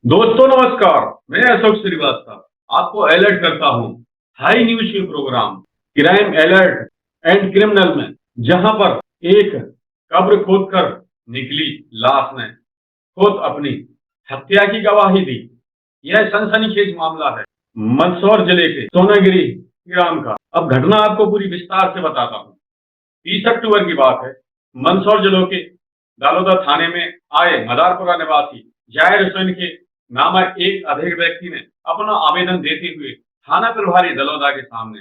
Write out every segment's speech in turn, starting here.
दोस्तों नमस्कार। मैं अशोक श्रीवास्तव आपको अलर्ट करता हूं हाई न्यूज के program crime alert and criminal में, जहां पर एक कब्र खोदकर निकली लाश ने खुद अपनी हत्या की गवाही दी। यह सनसनीखेज मामला है मंदसौर जिले के सोनागिरी ग्राम का। अब घटना आपको पूरी विस्तार से बताता हूँ। 30 अक्टूबर की बात है। मंदसौर जिले के दालोदा थाने में आए मदारपुरा निवासी जाहिर हुसैन के नामक एक अधेड़ व्यक्ति ने अपना आवेदन देते हुए थाना प्रभारी दलोदा के सामने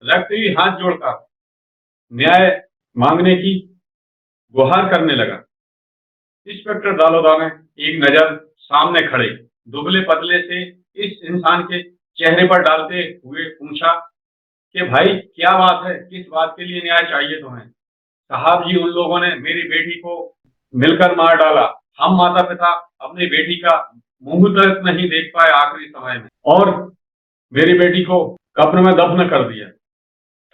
रखते हुए हाथ जोड़कर न्याय मांगने की गुहार करने लगा। इंस्पेक्टर दालोदा ने एक नजर सामने खड़े दुबले पतले से इस इंसान के चेहरे पर डालते हुए पूछा कि भाई क्या बात है, किस बात के लिए न्याय चाहिए तुम्हें? साहब जी, उन लोगों ने मेरी बेटी को मिलकर मार डाला। हम माता पिता अपनी बेटी का मुंह तक नहीं देख पाए आखिरी समय में, और मेरी बेटी को कब्र में दफन कर दिया।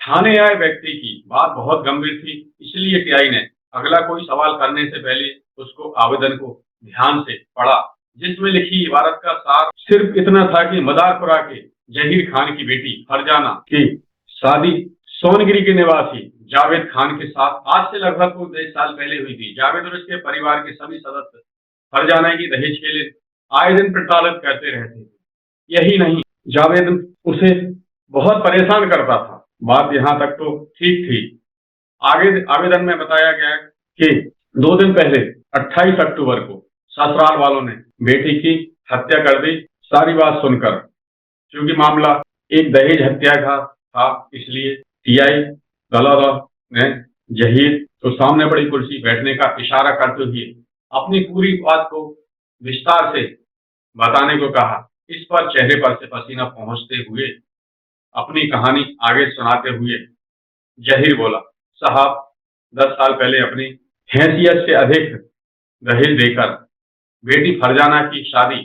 थाने आए व्यक्ति की बात बहुत गंभीर थी, इसलिए टीआई ने अगला कोई सवाल करने से पहले उसको आवेदन को ध्यान से पढ़ा, जिसमें लिखी इबारत का सार सिर्फ इतना था कि मदारपुरा के जहीर खान की बेटी फरजाना की शादी सोनगिरी के निवासी जावेद खान के साथ आज से लगभग कुछ 10 साल पहले हुई थी। जावेद और उसके परिवार के सभी सदस्य फरजाना की दहेज के लिए आए दिन प्रताड़ित करते रहते थे। यही नहीं, जावेद उसे बहुत परेशान करता था। बात यहाँ तक तो ठीक थी। आगे आवेदन में बताया गया कि 2 दिन पहले 28 अक्टूबर को ससुराल वालों ने बेटी की हत्या कर दी। सारी बात सुनकर, क्योंकि मामला एक दहेज हत्या का था, इसलिए टीआई दलाला ने जहीर तो सामने बड़ी कुर्सी बैठने का इशारा करते हुए अपनी पूरी बात को विस्तार से बताने को कहा। इस पर चेहरे पर से पसीना पहुंचते हुए अपनी कहानी आगे सुनाते हुए जहीर बोला, साहब 10 साल पहले अपनी हैसियत से अधिक दहेज देकर बेटी फरजाना की शादी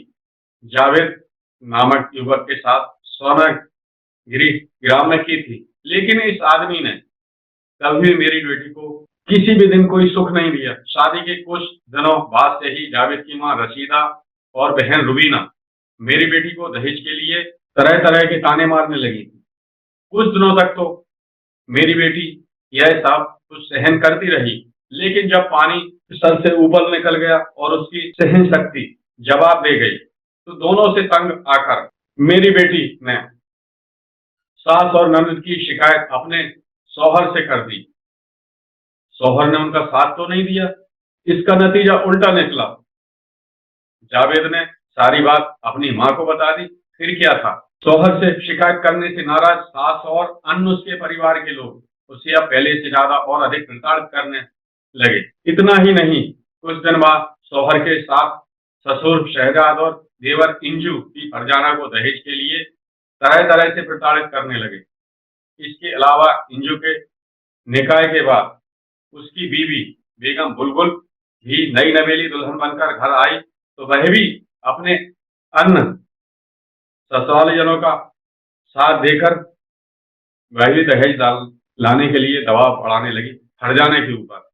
जावेद नामक युवक के साथ सोनागिरी ग्राम में की थी। लेकिन इस आदमी ने कभी मेरी बेटी को किसी भी दिन कोई सुख नहीं दिया। शादी के कुछ दिनों बाद से ही जावेद की मां रशीदा और बहन रुबीना मेरी बेटी को दहेज के लिए तरह तरह के ताने मारने लगी थी। कुछ दिनों तक तो मेरी बेटी यह सब कुछ सहन करती रही, लेकिन जब पानी सर से ऊपर निकल गया और उसकी सहन शक्ति जवाब दे गई, तो दोनों से तंग आकर मेरी बेटी ने सास और ननद की शिकायत अपने शौहर से कर दी। शौहर ने उनका साथ तो नहीं दिया। इसका नतीजा उल्टा निकला। जावेद ने सारी बात अपनी मां को बता दी। फिर क्या था, शौहर से शिकायत करने से नाराज सास और अन्य उसके परिवार के लोग उसे अब पहले से ज्यादा और अधिक प्रताड़ित करने लगे। इतना ही नहीं, कुछ दिन बाद शौहर के साथ ससुर शहजाद और देवर इंजू की फरजाना को दहेज के लिए तरह तरह से प्रताड़ित करने लगे। इसके अलावा इंजू के निकाह के बाद उसकी बीवी बेगम बुलबुल भी नई नवेली दुल्हन बनकर घर आई, तो वह भी अपने अन्य ससुरालीजनों का साथ देकर वह भी दहेज लाने के लिए दबाव बढ़ाने लगी फरजाना के ऊपर।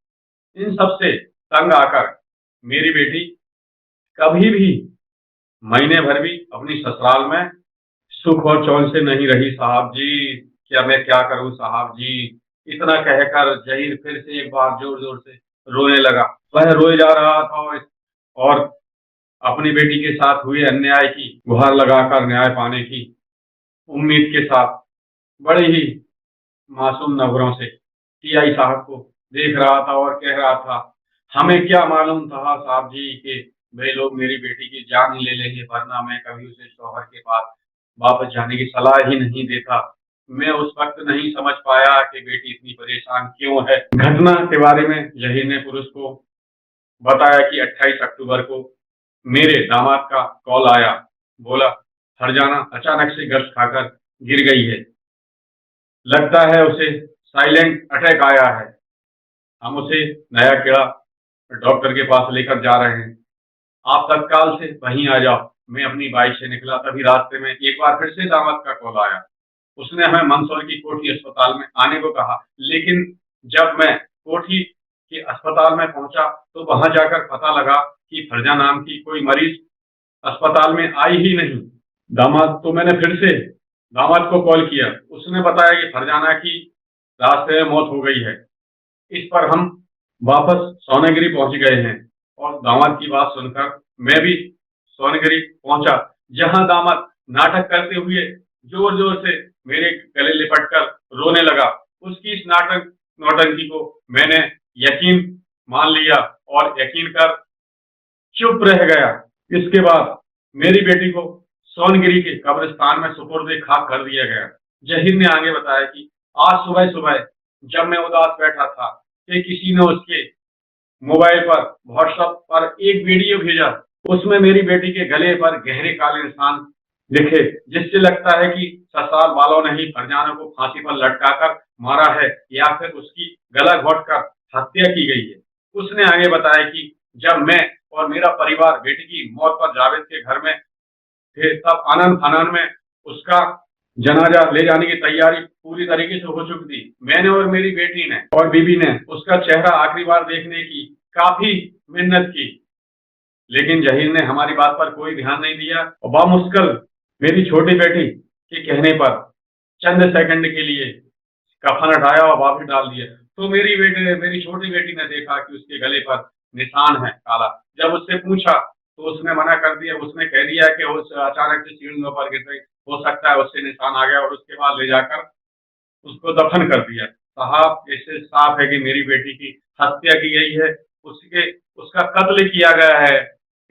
इन सब से तंग आकर मेरी बेटी कभी भी महीने भर भी अपनी ससुराल में सुख और चैन से नहीं रही। साहब जी, क्या मैं क्या करूं साहब जी? इतना कहकर जहीर फिर से एक बार जोर जोर से रोने लगा। वह रोए जा रहा था और अपनी बेटी के साथ हुए अन्याय की गुहार लगाकर न्याय पाने की उम्मीद के साथ बड़े ही मासूम नजरों से टीआई साहब को देख रहा था और कह रहा था, हमें क्या मालूम था साहब जी कि वे लोग मेरी बेटी की जान ही ले लेंगे, वरना मैं कभी उसे शौहर के पास वापस जाने की सलाह ही नहीं देता। मैं उस वक्त नहीं समझ पाया कि बेटी इतनी परेशान क्यों है। घटना के बारे में जहीर ने पुलिस को बताया कि 28 अक्टूबर को मेरे दामाद का कॉल आया। बोला, फरजाना अचानक से गश्त खाकर गिर गई है, लगता है उसे साइलेंट अटैक आया है। हम उसे नया खेड़ा डॉक्टर के पास लेकर जा रहे हैं, आप तत्काल से वहीं आ जाओ। मैं अपनी बाइक से निकला, तभी रास्ते में एक बार फिर से दामाद का कॉल आया। उसने हमें मंदसौर की कोठी अस्पताल में आने को कहा, लेकिन जब मैं कोठी के अस्पताल में पहुंचा तो वहां जाकर पता लगा कि फरजा नाम की कोई मरीज अस्पताल में आई ही नहीं। दामाद तो मैंने फिर से दामाद को कॉल किया, उसने बताया कि फरजाना की रास्ते में मौत हो गई है। इस पर हम वापस सोनागिरी पहुंच गए हैं और दामाद की बात सुनकर मैं भी सोनागिरी पहुंचा, जहां दामाद नाटक करते हुए जोर जोर से मेरे गले लिपटकर रोने लगा। उसकी इस नाटक नौटंकी को मैंने यकीन मान लिया और यकीन कर चुप रह गया। इसके बाद मेरी बेटी को सोनगिरी के कब्रिस्तान में सुपुर्द खाक कर दिया गया। जहीर ने आगे बताया कि आज सुबह सुबह जब मैं उदास बैठा था कि किसी ने उसके मोबाइल पर व्हाट्सएप पर एक वीडियो भेजा। उसमें मेरी बेटी के गले पर गहरे काले निशान लिखे, जिससे लगता है कि ससुराल वालों ने ही फरजाना को फांसी पर लटकाकर मारा है या फिर उसकी गला घोंटकर हत्या की गई है। उसने आगे बताया कि जब मैं और मेरा परिवार बेटी की मौत पर जावेद के घर में थे, तब आनंद फानन में उसका जनाजा ले जाने की तैयारी पूरी तरीके से हो चुकी थी। मैंने और मेरी बेटी ने और बीबी ने उसका चेहरा आखिरी बार देखने की काफी मेहनत की, लेकिन जहीर ने हमारी बात पर कोई ध्यान नहीं दिया और बामुश्किल मेरी छोटी बेटी के कहने पर चंद सेकंड के लिए कफन हटाया और वापस डाल दिया। तो मेरी छोटी बेटी ने देखा कि उसके गले पर निशान है काला। जब उससे पूछा तो उसने मना कर दिया। उसने कह दिया कि उस अचानक से सीढ़ियों पर गिर गई, हो सकता है उससे निशान आ गया, और उसके बाद ले जाकर उसको दफन कर दिया। साहब, इससे साफ है कि मेरी बेटी की हत्या की गई है, उसके उसका कत्ल किया गया है।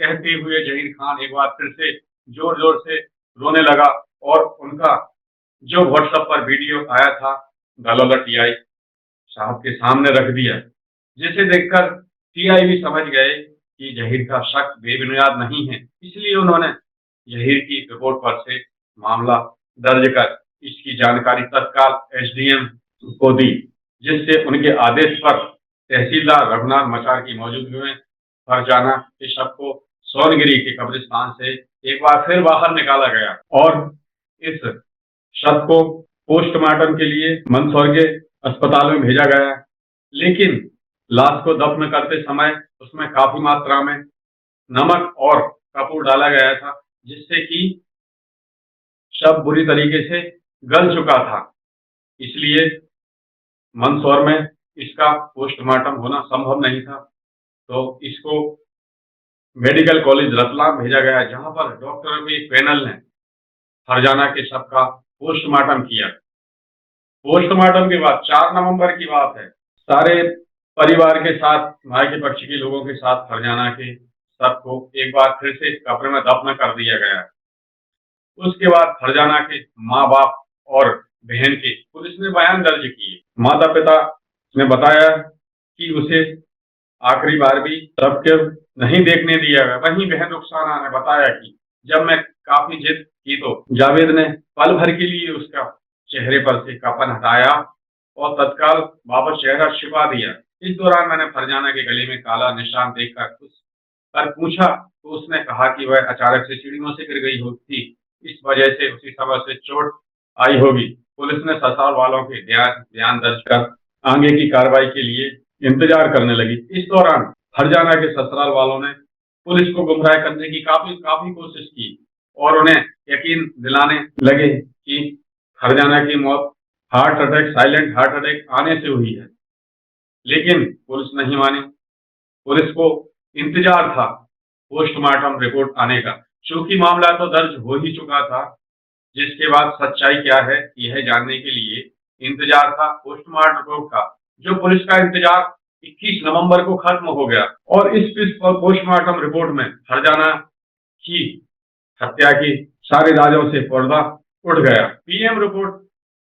कहते हुए जहीर खान एक बार फिर से जोर जोर से रोने लगा और उनका जो व्हाट्सएप पर वीडियो आया था दलौलत टीआई साहब के सामने रख दिया, जिसे देखकर टीआई भी समझ गए कि जहीर का शक बेबुनियाद नहीं है। इसलिए उन्होंने जहीर की रिपोर्ट पर से मामला दर्ज कर इसकी जानकारी तत्काल एसडीएम को दी, जिससे उनके आदेश पर तहसीलदार रघुनाथ मचार की मौजूदगी में फरजाना के शव को सोनगिरी के कब्रिस्तान से एक बार फिर बाहर निकाला गया और इस शव को पोस्टमार्टम के लिए मंदसौर के अस्पताल में भेजा गया। लेकिन लाश को दफन करते समय उसमें काफी मात्रा में नमक और कपूर डाला गया था, जिससे कि शव बुरी तरीके से गल चुका था। इसलिए मंदसौर में इसका पोस्टमार्टम होना संभव नहीं था। तो इसको मेडिकल कॉलेज रतलाम भेजा गया, जहां पर डॉक्टरों के एक पैनल ने फरजाना के शव का पोस्टमार्टम किया। पोस्टमार्टम के बाद 4 नवंबर की बात है, सारे परिवार के साथ, मायके पक्ष के लोगों के साथ फरजाना के शव को एक बार फिर से कब्र में दफन कर दिया गया। उसके बाद फरजाना के माँ बाप और बहन के पुलिस ने बयान दर्ज किए। माता पिता ने बताया कि उसे आखिरी बार भी सबके नहीं देखने दिया गया। वहीं बहन रुखसाना ने बताया कि जब मैं काफी जिद की तो जावेद ने पल भर के लिए उसका चेहरे पर से कफन हटाया और तत्काल वापस चेहरा छिपा दिया। इस दौरान मैंने फरजाना के गले में काला निशान देखकर उस पर पूछा तो उसने कहा कि वह अचानक से सीढ़ियों से गिर गई थी, इस वजह से उसी समय से चोट आई होगी। पुलिस ने ससुराल वालों के बयान दर्ज कर आगे की कार्रवाई के लिए इंतजार करने लगी। इस दौरान फरजाना के ससुराल वालों ने पुलिस को गुमराह करने की काफी कोशिश की और उन्हें यकीन दिलाने लगे कि फरजाना की मौत साइलेंट हार्ट अटैक आने से हुई है, लेकिन पुलिस नहीं मानी। पुलिस को इंतजार था पोस्टमार्टम रिपोर्ट आने का, चूंकि मामला तो दर्ज हो ही चुका था। जिसके बाद सच्चाई क्या है यह जानने के लिए इंतजार था पोस्टमार्टम रिपोर्ट का, जो पुलिस का इंतजार 21 नवंबर को खत्म हो गया और इस पोस्टमार्टम रिपोर्ट में फरजाना की हत्या की सारे राजों से पर्दा उठ गया। पीएम रिपोर्ट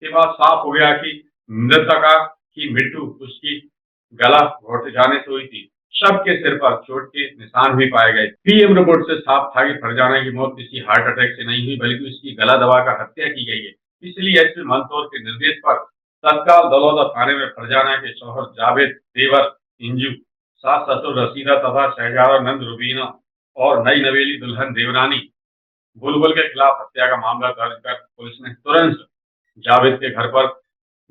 के बाद साफ हो गया कि मृतका की मृत्यु उसकी गला घोट जाने से हुई थी। शव के सिर पर चोट के निशान भी पाए गए। पीएम रिपोर्ट से साफ था कि फरजाना की मौत किसी हार्ट अटैक से नहीं हुई, बल्कि उसकी गला दबाकर हत्या की गई है। इसलिए एसपी मंदसौर के निर्देश पर तत्काल दलौदा थाने में फरजाना के शौहर जावेद, देवर इंजू, सास ससुर रसीदा तथा शहजादा नंद रुबीना और नई नवेली दुल्हन देवरानी बुलबुल के खिलाफ हत्या का मामला दर्ज कर पुलिस ने तुरंत जावेद के घर पर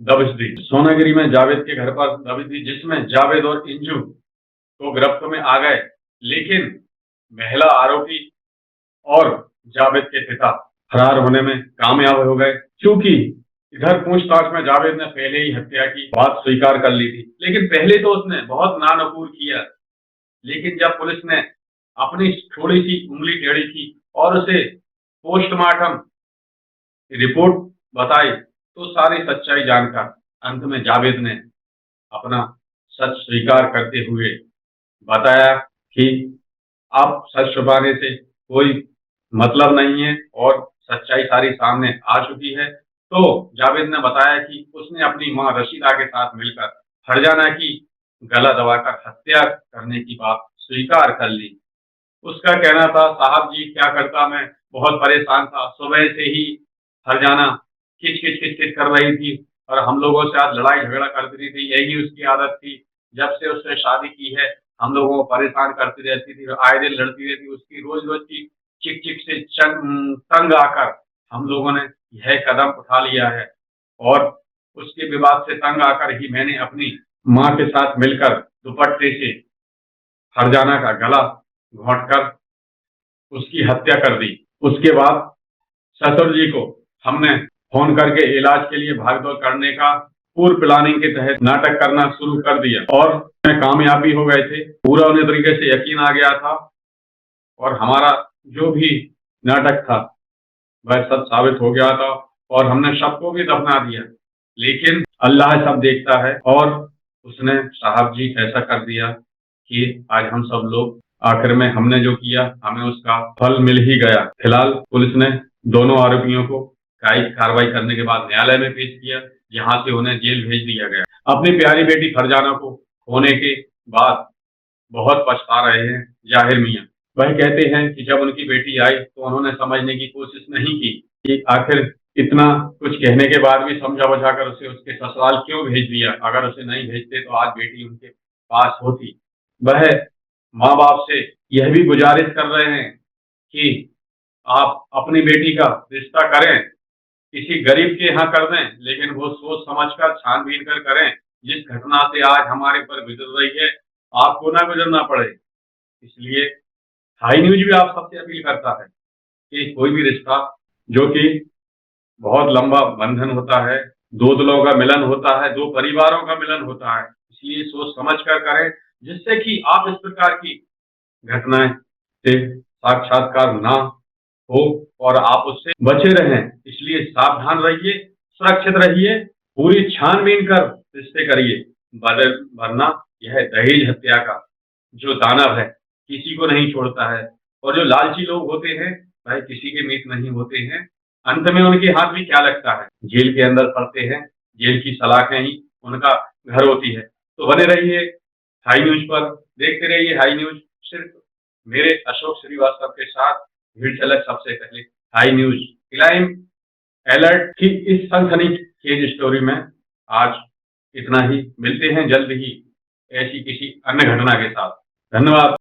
दबिश दी। सोनागिरी में जावेद के घर पर दबिश दी, जिसमें जावेद और इंजू तो गिरफ्त में आ गए, लेकिन महिला आरोपी और जावेद के पिता फरार होने में कामयाब हो गए। क्योंकि इधर पूछताछ में जावेद ने पहले ही हत्या की बात स्वीकार कर ली थी, लेकिन पहले तो उसने बहुत नानकूर किया। लेकिन जब पुलिस ने अपनी थोड़ी सी उंगली टेढ़ी की और उसे पोस्टमार्टम रिपोर्ट बताई, तो सारी सच्चाई जानकर अंत में जावेद ने अपना सच स्वीकार करते हुए बताया कि अब सच छुपाने से कोई मतलब नहीं है और सच्चाई सारी सामने आ चुकी है। तो जावेद ने बताया कि उसने अपनी मां रशीदा के साथ मिलकर फरजाना की गला दबाकर हत्या करने की बात स्वीकार कर ली। उसका कहना था, साहब जी क्या करता, मैं बहुत परेशान था, सुबह से ही फरजाना किच किच किच किच कर रही थी और हम लोगों से आज लड़ाई झगड़ा करती थी, यही उसकी आदत थी। जब से उसने शादी की है हम लोगों को परेशान करती रहती थी, आए दिन लड़ती रहती, उसकी रोज रोज की चिक चिक से तंग आकर हम लोगों ने यह कदम उठा लिया है और उसके विवाद से तंग आकर ही मैंने अपनी माँ के साथ मिलकर दुपट्टे से फरजाना का गला घोंटकर उसकी हत्या कर दी। उसके बाद ससुर जी को हमने फोन करके इलाज के लिए भागदौड़ करने का पूर्व प्लानिंग के तहत नाटक करना शुरू कर दिया और में कामयाबी हो गए थे। पूरा उन्हें तरीके से यकीन आ गया था और हमारा जो भी नाटक था वह सब साबित हो गया था और हमने सबको भी दफना दिया। लेकिन अल्लाह सब देखता है और उसने साहब जी ऐसा कर दिया कि आज हम सब लोग आखिर में हमने जो किया हमें उसका फल मिल ही गया। फिलहाल पुलिस ने दोनों आरोपियों को कायिक कार्रवाई करने के बाद न्यायालय में पेश किया, जहां से उन्हें जेल भेज दिया गया। अपनी प्यारी बेटी फरजाना को होने के बाद बहुत पछता रहे हैं जाहिर मियां। वह कहते हैं कि जब उनकी बेटी आई तो उन्होंने समझने की कोशिश नहीं की कि आखिर इतना कुछ कहने के बाद भी समझा बुझा कर उसे उसके ससुराल क्यों भेज दिया। अगर उसे नहीं भेजते तो आज बेटी उनके पास होती। वह माँ बाप से यह भी गुजारिश कर रहे हैं कि आप अपनी बेटी का रिश्ता करें, किसी गरीब के यहाँ कर दें, लेकिन वो सोच समझ कर छानबीन कर करें। जिस घटना से आज हमारे पर गुजर रही है आपको ना गुजरना पड़े। इसलिए हाई न्यूज भी आप सबसे अपील करता है कि कोई भी रिश्ता जो कि बहुत लंबा बंधन होता है, दो दिलों का मिलन होता है, दो परिवारों का मिलन होता है, इसलिए सोच समझ कर करें, जिससे कि आप इस प्रकार की घटनाएं से साक्षात्कार ना हो और आप उससे बचे रहें। इसलिए सावधान रहिए, सुरक्षित रहिए, पूरी छानबीन कर रिश्ते करिए। वरना यह दहेज हत्या का जो दानव है किसी को नहीं छोड़ता है और जो लालची लोग होते हैं वह किसी के मीत नहीं होते हैं। अंत में उनके हाथ भी क्या लगता है, जेल के अंदर पड़ते हैं, जेल की सलाखें ही उनका घर होती है। तो बने रहिए हाई न्यूज पर, देखते रहिए हाई न्यूज, सिर्फ मेरे अशोक श्रीवास्तव के साथ भीड़ झलक सबसे पहले हाई न्यूज। क्राइम अलर्ट की इस सनसनीखेज स्टोरी में आज इतना ही। मिलते हैं जल्द ही ऐसी किसी अन्य घटना के साथ। धन्यवाद।